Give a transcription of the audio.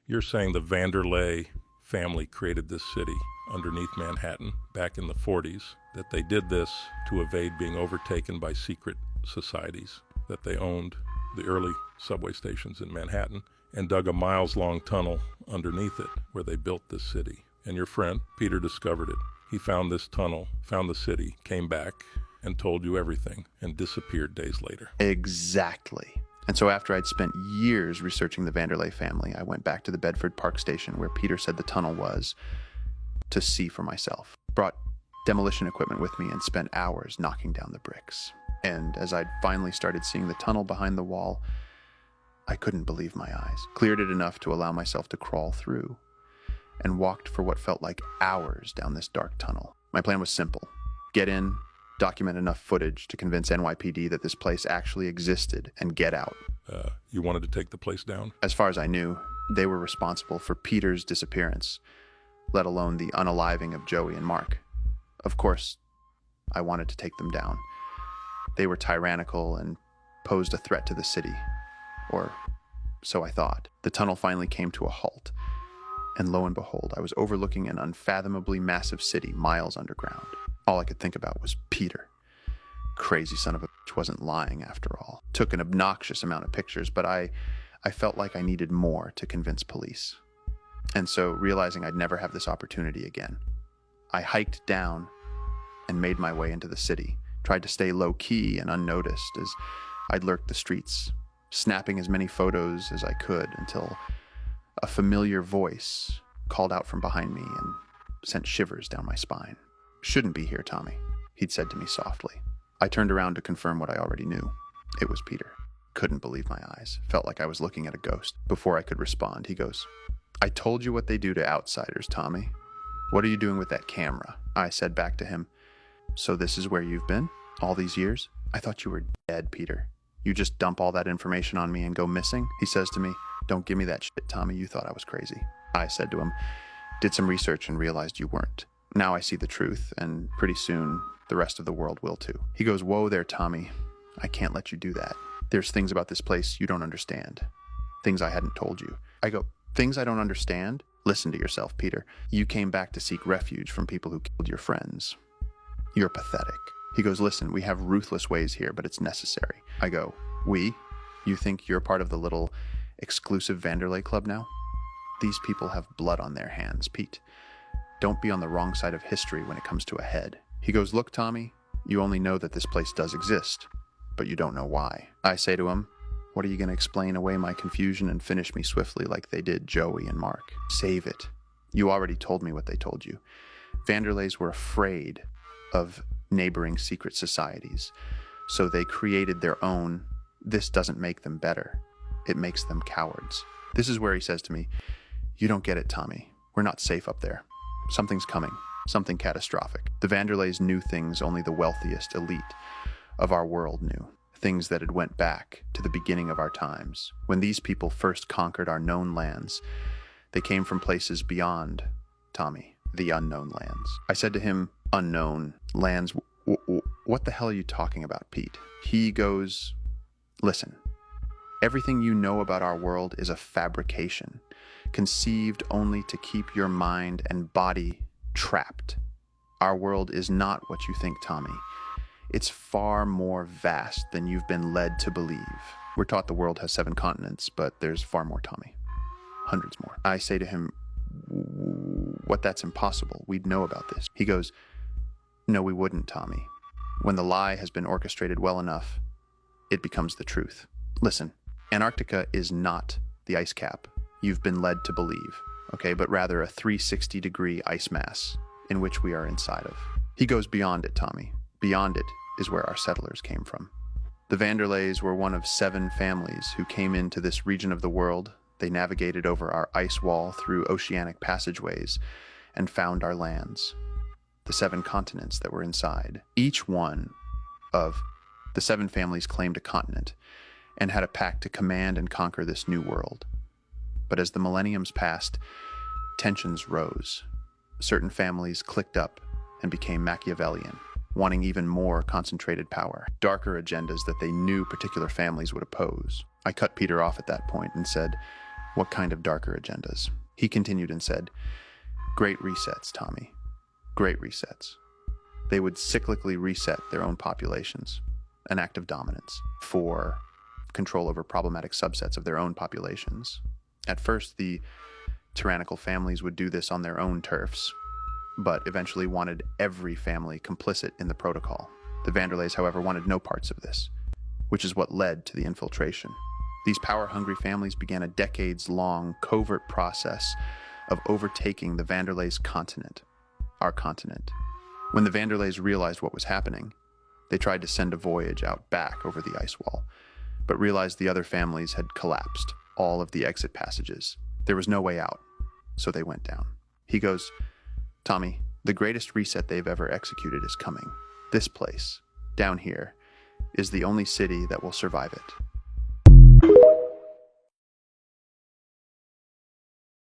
You're saying the Vanderlei family created this city underneath Manhattan back in the 40s, that they did this to evade being overtaken by secret societies, that they owned the early subway stations in Manhattan and dug a miles-long tunnel underneath it where they built this city. And your friend, Peter, discovered it. He found this tunnel, found the city, came back, and told you everything, and disappeared days later. Exactly. And so after I'd spent years researching the Vanderlei family, I went back to the Bedford Park Station where Peter said the tunnel was to see for myself. Brought demolition equipment with me and spent hours knocking down the bricks. And as I'd finally started seeing the tunnel behind the wall, I couldn't believe my eyes. Cleared it enough to allow myself to crawl through and walked for what felt like hours down this dark tunnel. My plan was simple. Get in, document enough footage to convince NYPD that this place actually existed, and get out. You wanted to take the place down? As far as I knew, they were responsible for Peter's disappearance, let alone the unaliving of Joey and Mark. Of course, I wanted to take them down. They were tyrannical and posed a threat to the city. Or so I thought. The tunnel finally came to a halt, and lo and behold, I was overlooking an unfathomably massive city miles underground. All I could think about was Peter. Crazy son of a bitch wasn't lying after all. Took an obnoxious amount of pictures, but I felt like I needed more to convince police. And so, realizing I'd never have this opportunity again, I hiked down and made my way into the city. Tried to stay low-key and unnoticed as I'd lurked the streets, snapping as many photos as I could until a familiar voice called out from behind me and sent shivers down my spine. "Shouldn't be here, Tommy," he'd said to me softly. I turned around to confirm what I already knew. It was Peter. Couldn't believe my eyes. Felt like I was looking at a ghost. Before I could respond, he goes, "I told you what they do to outsiders, Tommy. What are you doing with that camera?" I said back to him, "So this is where you've been? All these years? I thought you were dead, Peter. You just dump all that information on me and go missing?" He says to me, "Don't give me that shit, Tommy. You thought I was crazy." I said to him, "Did some research and realized you weren't. Now I see the truth, and pretty soon the rest of the world will too." He goes, "Whoa there, Tommy. I can't let you do that. There's things about this place you don't understand. Things I hadn't told you." I go, "Things I don't understand? Listen to yourself, Peter. You came back to seek refuge from people who killed your friends. You're pathetic." He goes, "Listen, we have ruthless ways here, but it's necessary." I go, "We? You think you're part of the little exclusive Vanderlei Club now? These people have blood on their hands, Pete. Don't be on the wrong side of history when it comes to a head." He goes, "Look, Tommy, you only know that this place does exist, but you don't know why." I say to him, "What are you going to explain away my confusion and finish me swiftly like they did Joey and Mark? Save it. You already told me what they told you. Vanderleis were afraid of neighboring secret societies, so they created their own. This doesn't make them better. It makes them cowards." This is where he says to me, "You don't get it, Tommy. We're not safe up there. Something's coming. Something catastrophic. The Vanderleis knew things only the wealthiest elite of our world knew. Things that had went back to the beginning of our times. When these people first conquered our known lands, they came from places beyond, Tommy, the unknown lands." I said to him, "Unknown lands? What the hell are you talking about, Pete?" He goes, "Listen, everything you know about our world is a fabrication, conceived only to keep your mind and body trapped. Our world is not what you think, Tommy. It's far more vast than you've been led to believe. We're taught the world has 7 continents, but there's far more, Tommy. Hundreds more." I say to him, "What, that's impossible. We'd know about this." He goes, "No, we wouldn't, Tommy. When the lie has been orchestrated well enough, it becomes the truth. Listen, Antarctica is not the ice cap you've been led to believe, okay, but rather a 360-degree ice mass in which we are inside of." He goes, "Beyond it, Tommy. Beyond it is where our settlers came from. The Vanderleis were one of 7 families who came into this region of the world. They navigated over our ice wall through oceanic passageways and found our lands, the 7 continents that were inside. Each one of the 7 families claimed a continent and had a pact to command and conquer this new world. But as the millenniums passed, tensions rose. Certain families clicked up and became Machiavellian, wanting even more concentrated power, darker agendas that they knew particular families would oppose." I cut Peter off at that point and said, What kind of darker agendas? He continued and said, "Great resets, Tommy. Great resets." They would cyclically reset their own populations, an act of dominance, for control over problematic subsets of their own populations. At first, the tyrannical families would do this on their own turfs, but eventually wanted every family complicit in the protocol. The Vanderleys, however, wanted no parts of this, which is what led to the infiltration. These power-hungry families began a decades-long covert process of overtaking the Vanderleys' continent, our continent. When the Vanderleys realized what was happening, they tried to send a voyage out back over the ice wall, but realized the other families had collapsed all of the exit passages. There was no way out, so they went down. He goes, "Tommy, the greatest reset they've ever executed is coming. This place, down here, is the only city that will survive it.